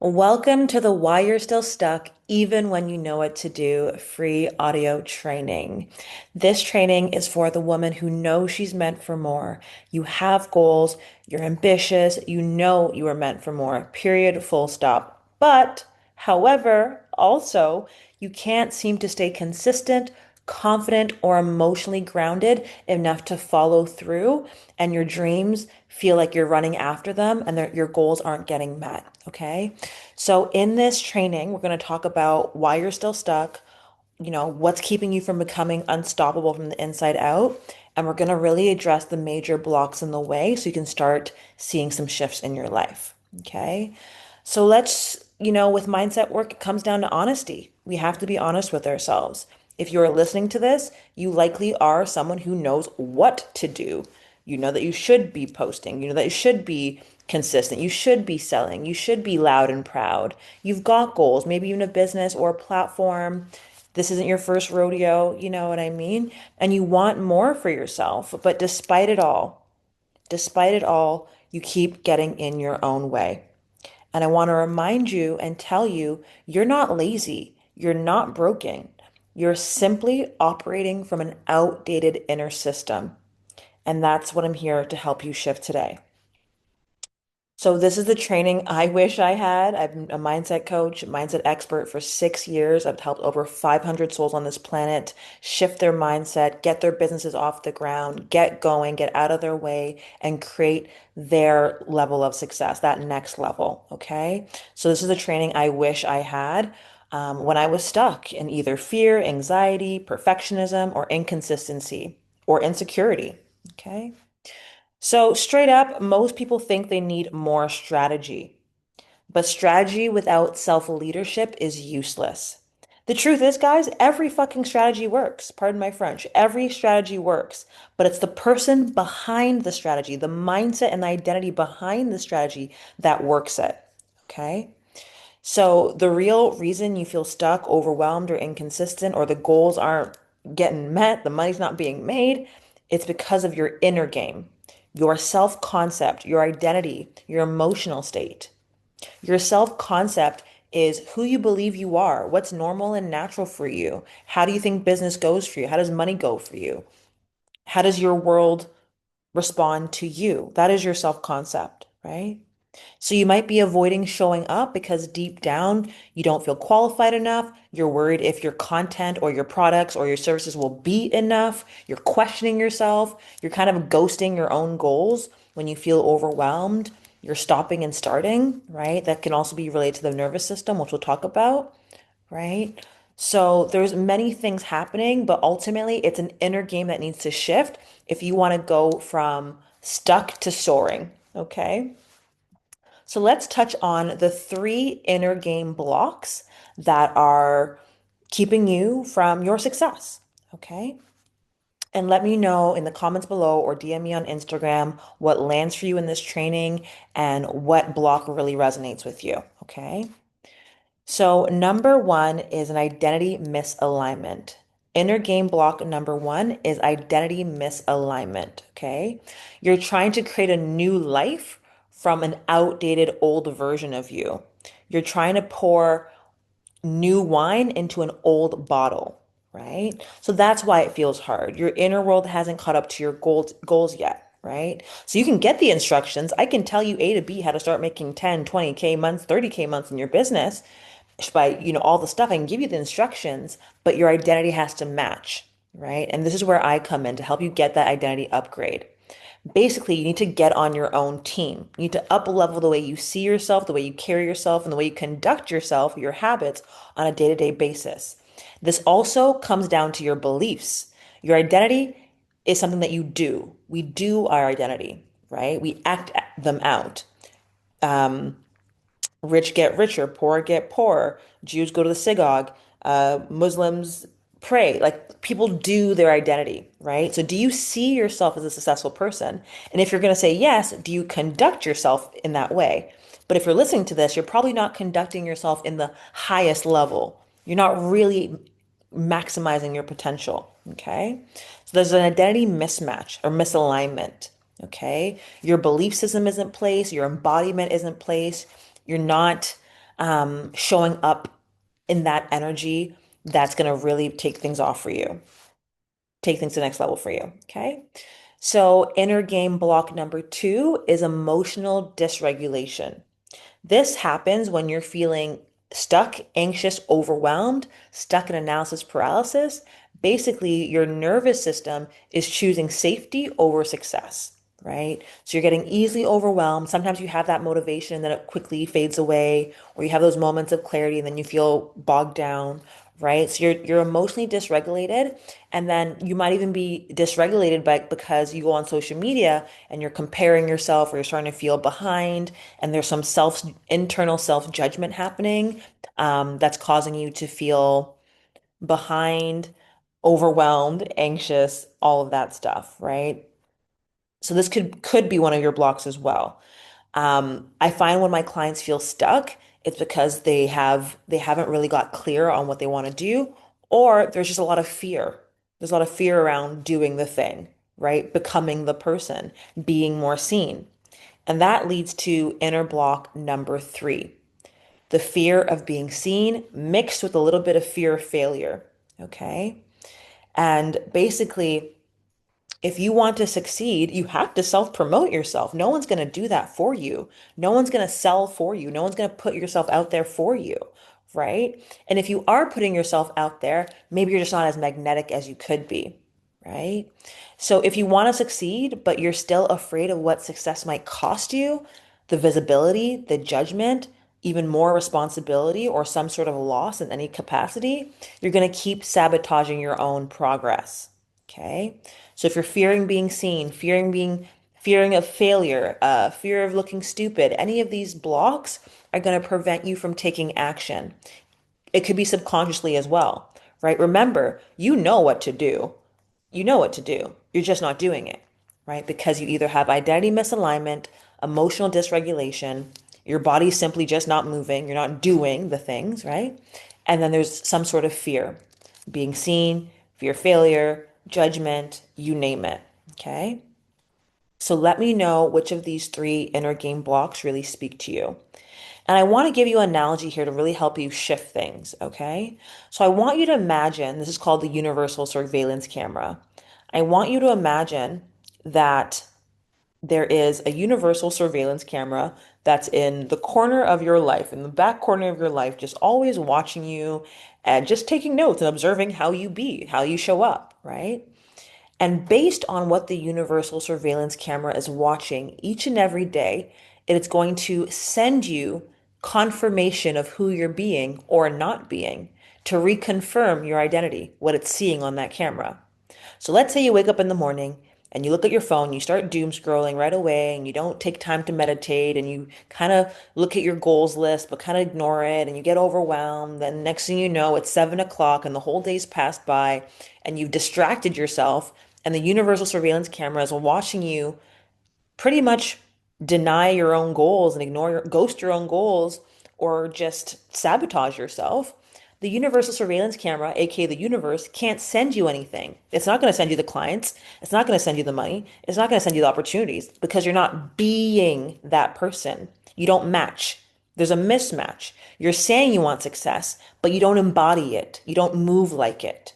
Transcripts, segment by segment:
Welcome to the Why You're Still Stuck, Even When You Know What to Do free audio training. This training is for the woman who knows she's meant for more. You have goals, you're ambitious, you know you are meant for more, period, full stop. But, however, also, you can't seem to stay consistent, confident, or emotionally grounded enough to follow through, and your dreams feel like you're running after them and your goals aren't getting met. Okay. So, in this training, we're going to talk about why you're still stuck, what's keeping you from becoming unstoppable from the inside out. And we're going to really address the major blocks in the way so you can start seeing some shifts in your life. Okay. So, with mindset work, it comes down to honesty. We have to be honest with ourselves. If you're listening to this, you likely are someone who knows what to do. You know that you should be posting. You know that you should be consistent. You should be selling. You should be loud and proud. You've got goals, maybe even a business or a platform. This isn't your first rodeo, you know what I mean? And you want more for yourself. But despite it all, you keep getting in your own way. And I want to remind you and tell you, you're not lazy. You're not broken. You're simply operating from an outdated inner system. And that's what I'm here to help you shift today. So this is the training I wish I had. I've been a mindset coach, mindset expert for 6 years. I've helped over 500 souls on this planet shift their mindset, get their businesses off the ground, get going, get out of their way, and create their level of success, that next level. Okay. So this is the training I wish I had when I was stuck in either fear, anxiety, perfectionism, or inconsistency or insecurity. Okay. So, straight up, most people think they need more strategy, but strategy without self-leadership is useless. The truth is, guys, every fucking strategy works. Pardon my French. Every strategy works, but it's the person behind the strategy, the mindset and the identity behind the strategy that works it. Okay? So, the real reason you feel stuck, overwhelmed, or inconsistent, or the goals aren't getting met, the money's not being made, it's because of your inner game, your self concept, your identity, your emotional state. Your self concept is who you believe you are, what's normal and natural for you. How do you think business goes for you? How does money go for you? How does your world respond to you? That is your self concept, right? So you might be avoiding showing up because deep down you don't feel qualified enough. You're worried if your content or your products or your services will be enough. You're questioning yourself. You're kind of ghosting your own goals when you feel overwhelmed. You're stopping and starting, right? That can also be related to the nervous system, which we'll talk about, right? So there's many things happening, but ultimately it's an inner game that needs to shift if you want to go from stuck to soaring, okay? So let's touch on the three inner game blocks that are keeping you from your success. Okay. And let me know in the comments below or DM me on Instagram what lands for you in this training and what block really resonates with you. Okay. So, number one is an identity misalignment. Inner game block number one is identity misalignment. Okay. You're trying to create a new life from an outdated old version of you. You're trying to pour new wine into an old bottle, right? So that's why it feels hard. Your inner world hasn't caught up to your goals yet, right? So you can get the instructions. I can tell you A to B how to start making 10, 20K months, 30K months in your business by, all the stuff. I can give you the instructions, but your identity has to match, right? And this is where I come in to help you get that identity upgrade. Basically, you need to get on your own team. You need to up level the way you see yourself, the way you carry yourself, and the way you conduct yourself, your habits on a day-to-day basis. This also comes down to your beliefs. Your identity is something that you do. We do our identity, right? We act them out. Rich get richer, poor get poorer. Jews go to the synagogue, Muslims pray. Like people do their identity, right? So do you see yourself as a successful person? And if you're going to say yes, do you conduct yourself in that way? But if you're listening to this, you're probably not conducting yourself in the highest level. You're not really maximizing your potential, okay? So there's an identity mismatch or misalignment, okay? Your belief system isn't place, your embodiment isn't place. You're not showing up in that energy, that's going to really take things off for you, take things to the next level for you. Okay. So, inner game block number two is emotional dysregulation. This happens when you're feeling stuck, anxious, overwhelmed, stuck in analysis paralysis. Basically, your nervous system is choosing safety over success, right? So you're getting easily overwhelmed. Sometimes you have that motivation and then it quickly fades away, or you have those moments of clarity and then you feel bogged down, right? So you're emotionally dysregulated, and then you might even be dysregulated by because you go on social media and you're comparing yourself, or you're starting to feel behind, and there's some internal self judgment happening, that's causing you to feel behind, overwhelmed, anxious, all of that stuff, right? So this could be one of your blocks as well. I find when my clients feel stuck, it's because they haven't really got clear on what they want to do, or there's just a lot of fear. There's a lot of fear around doing the thing, right? Becoming the person, being more seen. And that leads to inner block number three, the fear of being seen mixed with a little bit of fear of failure. Okay. And basically, if you want to succeed, you have to self-promote yourself. No one's going to do that for you. No one's going to sell for you. No one's going to put yourself out there for you, right? And if you are putting yourself out there, maybe you're just not as magnetic as you could be, right? So if you want to succeed, but you're still afraid of what success might cost you, the visibility, the judgment, even more responsibility, or some sort of loss in any capacity, you're going to keep sabotaging your own progress. Okay. So if you're fearing being seen, fearing of failure, fear of looking stupid, any of these blocks are going to prevent you from taking action. It could be subconsciously as well, right? Remember, you know what to do. You know what to do. You're just not doing it, right? Because you either have identity misalignment, emotional dysregulation, your body's simply just not moving, you're not doing the things, right? And then there's some sort of fear, being seen, fear of failure, judgment, you name it, okay? So let me know which of these three inner game blocks really speak to you. And I want to give you an analogy here to really help you shift things, okay? So I want you to imagine, this is called the universal surveillance camera. I want you to imagine that there is a universal surveillance camera that's in the corner of your life, in the back corner of your life, just always watching you and just taking notes and observing how you be, how you show up, right? And based on what the universal surveillance camera is watching each and every day, it's going to send you confirmation of who you're being or not being to reconfirm your identity, what it's seeing on that camera. So let's say you wake up in the morning and you look at your phone, you start doom scrolling right away, and you don't take time to meditate, and you kind of look at your goals list, but kind of ignore it, and you get overwhelmed. Then next thing you know, it's 7 o'clock and the whole day's passed by, and you've distracted yourself, and the universal surveillance camera is watching you pretty much deny your own goals and ghost your own goals, or just sabotage yourself. The universal surveillance camera, aka the universe, can't send you anything. It's not going to send you the clients. It's not going to send you the money. It's not going to send you the opportunities because you're not being that person. You don't match. There's a mismatch. You're saying you want success, but you don't embody it. You don't move like it.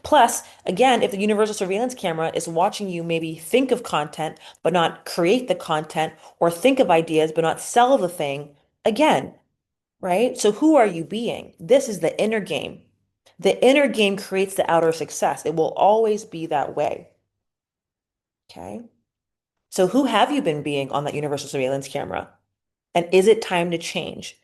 Plus, again, if the universal surveillance camera is watching you maybe think of content but not create the content, or think of ideas but not sell the thing, again, right? So who are you being? This is the inner game. The inner game creates the outer success. It will always be that way. Okay. So who have you been being on that universal surveillance camera? And is it time to change?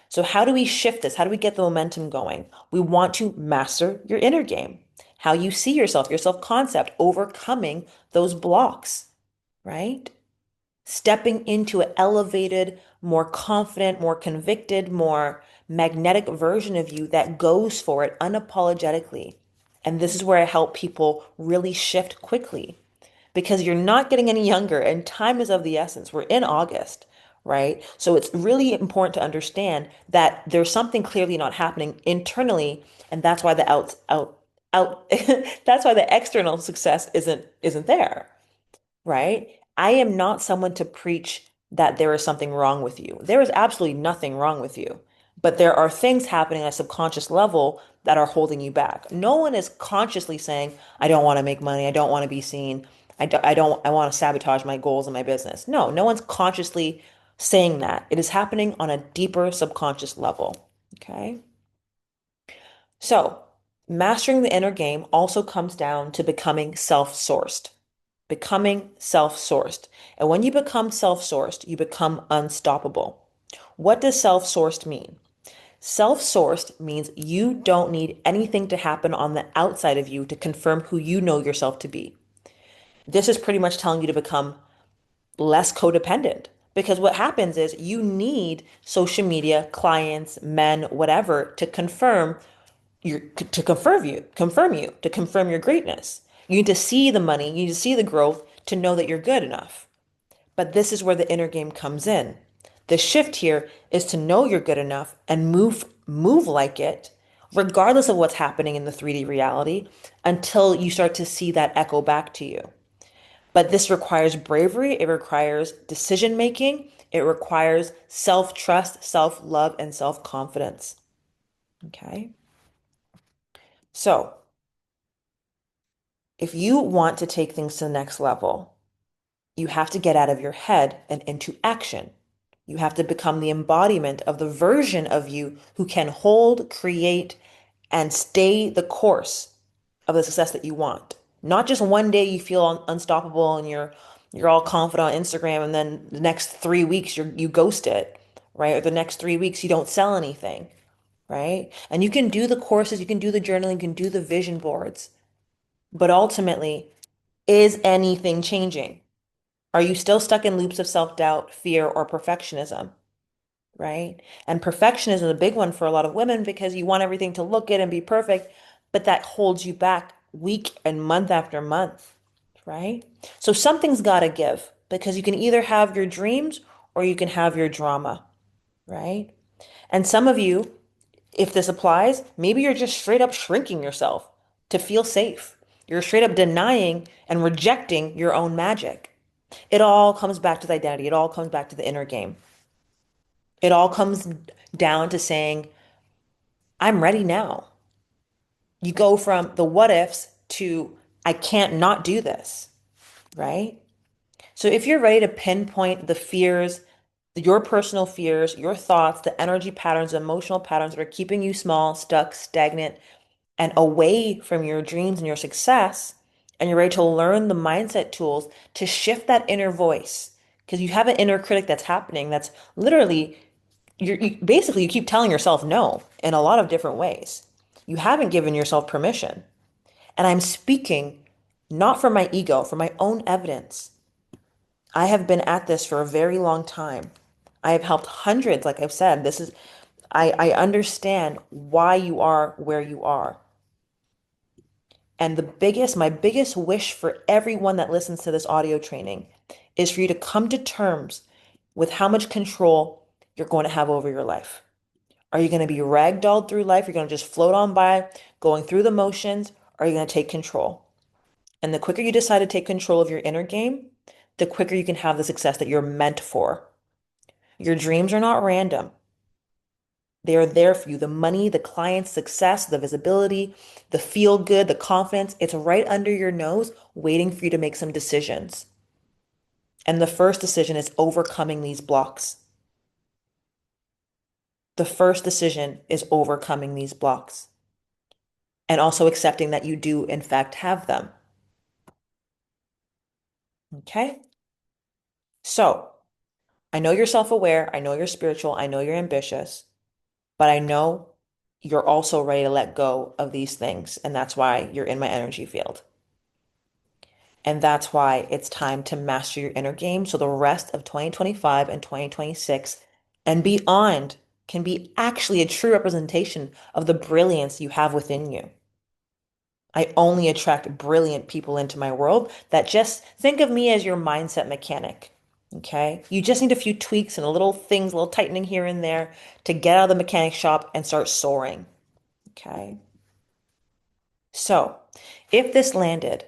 So, how do we shift this? How do we get the momentum going? We want to master your inner game, how you see yourself, your self concept, overcoming those blocks, right? Stepping into an elevated, more confident, more convicted, more magnetic version of you that goes for it unapologetically. And this is where I help people really shift quickly, because you're not getting any younger and time is of the essence. We're in August, right? So it's really important to understand that there's something clearly not happening internally, and that's why the out that's why the external success isn't there, right? I am not someone to preach that there is something wrong with you. There is absolutely nothing wrong with you, but there are things happening at a subconscious level that are holding you back. No one is consciously saying, I don't want to make money. I don't want to be seen. I want to sabotage my goals in my business. No, no one's consciously saying that. It is happening on a deeper subconscious level. Okay. So, mastering the inner game also comes down to becoming self-sourced. Becoming self-sourced. And when you become self-sourced, you become unstoppable. What does self-sourced mean? Self-sourced means you don't need anything to happen on the outside of you to confirm who you know yourself to be. This is pretty much telling you to become less codependent. Because what happens is you need social media, clients, men, whatever, to confirm to confirm your greatness. You need to see the money, you need to see the growth to know that you're good enough. But this is where the inner game comes in. The shift here is to know you're good enough and move like it, regardless of what's happening in the 3D reality, until you start to see that echo back to you. But this requires bravery, it requires decision making, it requires self-trust, self-love, and self-confidence. Okay? So, if you want to take things to the next level, you have to get out of your head and into action. You have to become the embodiment of the version of you who can hold, create, and stay the course of the success that you want. Not just one day you feel unstoppable and you're all confident on Instagram, and then the next 3 weeks you ghost it, right? Or the next 3 weeks you don't sell anything, right? And you can do the courses, you can do the journaling, you can do the vision boards, but ultimately, is anything changing? Are you still stuck in loops of self-doubt, fear, or perfectionism? Right? And perfectionism is a big one for a lot of women because you want everything to look good and be perfect, but that holds you back week and month after month, right? So something's got to give because you can either have your dreams or you can have your drama, right? And some of you, if this applies, maybe you're just straight up shrinking yourself to feel safe. You're straight up denying and rejecting your own magic. It all comes back to the identity. It all comes back to the inner game. It all comes down to saying, I'm ready now. You go from the what ifs to, I can't not do this, right? So if you're ready to pinpoint the fears, your personal fears, your thoughts, the energy patterns, the emotional patterns that are keeping you small, stuck, stagnant, and away from your dreams and your success, and you're ready to learn the mindset tools to shift that inner voice, because you have an inner critic that's happening that's literally basically you keep telling yourself no in a lot of different ways. You haven't given yourself permission. And I'm speaking not from my ego, from my own evidence. I have been at this for a very long time. I have helped hundreds, like I've said. I understand why you are where you are. And my biggest wish for everyone that listens to this audio training is for you to come to terms with how much control you're going to have over your life. Are you going to be ragdolled through life? You're going to just float on by, going through the motions, or are you going to take control? And the quicker you decide to take control of your inner game, the quicker you can have the success that you're meant for. Your dreams are not random. They are there for you. The money, the clients, success, the visibility, the feel good, the confidence, it's right under your nose, waiting for you to make some decisions. And the first decision is overcoming these blocks. The first decision is overcoming these blocks and also accepting that you do, in fact, have them. Okay? So I know you're self-aware. I know you're spiritual. I know you're ambitious, but I know you're also ready to let go of these things. And that's why you're in my energy field. And that's why it's time to master your inner game. So the rest of 2025 and 2026 and beyond can be actually a true representation of the brilliance you have within you. I only attract brilliant people into my world that just think of me as your mindset mechanic. Okay. You just need a few tweaks and a little things, a little tightening here and there to get out of the mechanic shop and start soaring. Okay. So if this landed,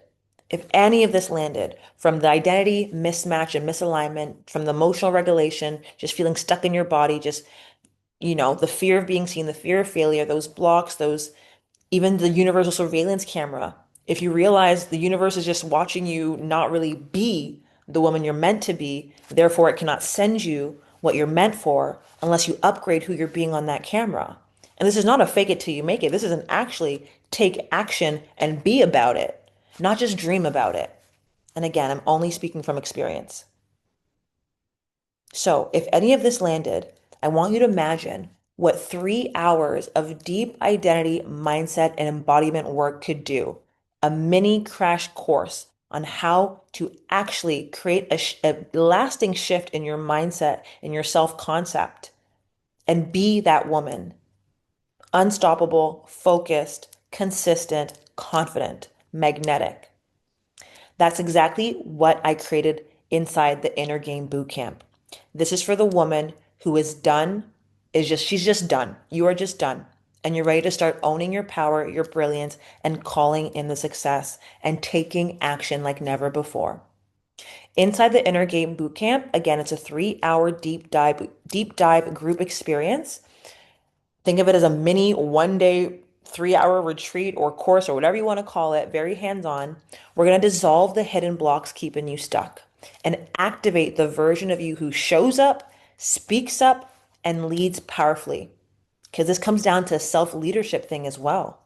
If any of this landed from the identity mismatch and misalignment, from the emotional regulation, just feeling stuck in your body, just, the fear of being seen, the fear of failure, those blocks, those, even the universal surveillance camera. If you realize the universe is just watching you not really be the woman you're meant to be, therefore it cannot send you what you're meant for unless you upgrade who you're being on that camera. And this is not a fake it till you make it. This is an actually take action and be about it, not just dream about it. And again, I'm only speaking from experience. So, if any of this landed, I want you to imagine what 3 hours of deep identity, mindset, and embodiment work could do. A mini crash course on how to actually create a lasting shift in your mindset, in your self concept, and be that woman. Unstoppable, focused, consistent, confident, magnetic. That's exactly what I created inside the Inner Game Bootcamp. This is for the woman who is done, she's just done. You are just done. And you're ready to start owning your power, your brilliance, and calling in the success and taking action like never before. Inside the Inner Game Bootcamp, again, it's a 3 hour deep dive group experience. Think of it as a mini 1 day, 3 hour retreat or course or whatever you want to call it, very hands on. We're going to dissolve the hidden blocks keeping you stuck and activate the version of you who shows up, speaks up, and leads powerfully. Because this comes down to a self leadership thing as well.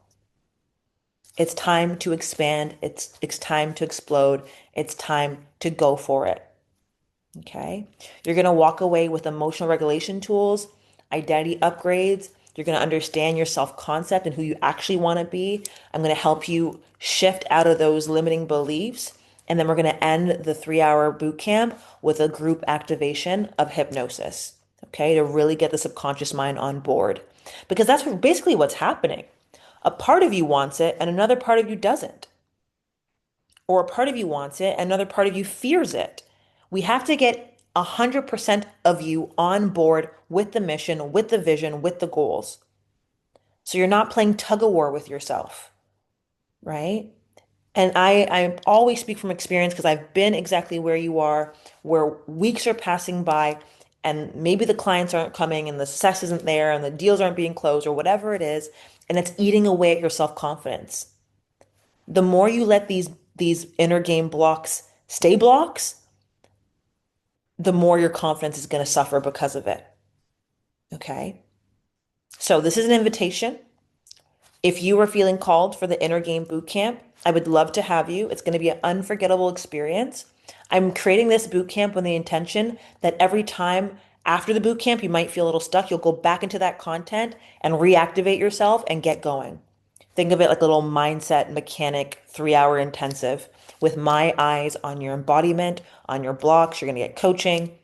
It's time to expand, it's time to explode, it's time to go for it. Okay. You're going to walk away with emotional regulation tools, identity upgrades. You're going to understand your self concept and who you actually want to be. I'm going to help you shift out of those limiting beliefs. And then we're going to end the 3 hour boot camp with a group activation of hypnosis. Okay. To really get the subconscious mind on board. Because that's basically what's happening. A part of you wants it and another part of you doesn't, or a part of you wants it, another part of you fears it. We have to get 100% of you on board with the mission, with the vision, with the goals. So you're not playing tug of war with yourself, right? And I always speak from experience because I've been exactly where you are, where weeks are passing by and maybe the clients aren't coming and the success isn't there and the deals aren't being closed or whatever it is, and it's eating away at your self-confidence. The more you let these inner game blocks stay blocks, the more your confidence is going to suffer because of it. Okay. So this is an invitation. If you are feeling called for the Inner Game Boot Camp, I would love to have you. It's going to be an unforgettable experience. I'm creating this boot camp with the intention that every time after the boot camp, you might feel a little stuck. You'll go back into that content and reactivate yourself and get going. Think of it like a little mindset mechanic 3 hour intensive with my eyes on your embodiment, on your blocks. You're going to get coaching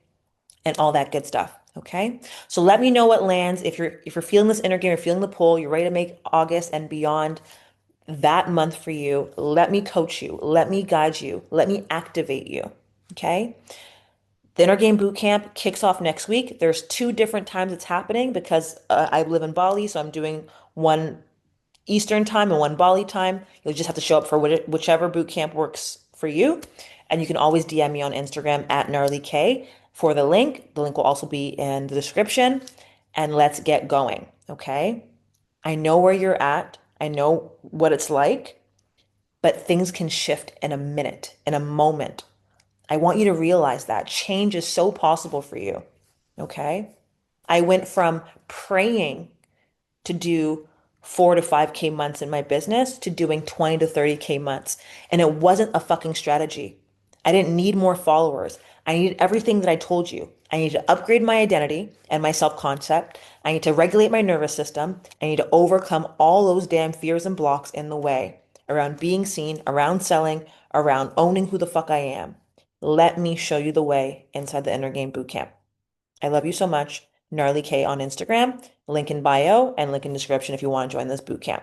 and all that good stuff. Okay. So let me know what lands. If you're feeling this inner game, you're feeling the pull, you're ready to make August and beyond that month for you. Let me coach you. Let me guide you. Let me activate you. Okay. The Inner Game Bootcamp kicks off next week. There's 2 different times it's happening because I live in Bali, so I'm doing one Eastern time and one Bali time. You'll just have to show up for whichever boot camp works for you. And you can always DM me on Instagram at Narley K for the link. The link will also be in the description. And let's get going. Okay. I know where you're at. I know what it's like, but things can shift in a minute, in a moment. I want you to realize that change is so possible for you. Okay. I went from praying to do 4 to 5K months in my business to doing 20 to 30K months. And it wasn't a fucking strategy. I didn't need more followers. I needed everything that I told you. I need to upgrade my identity and my self concept. I need to regulate my nervous system. I need to overcome all those damn fears and blocks in the way around being seen, around selling, around owning who the fuck I am. Let me show you the way inside the Inner Game Bootcamp. I love you so much. Narley K on Instagram, link in bio, and link in description if you want to join this boot camp.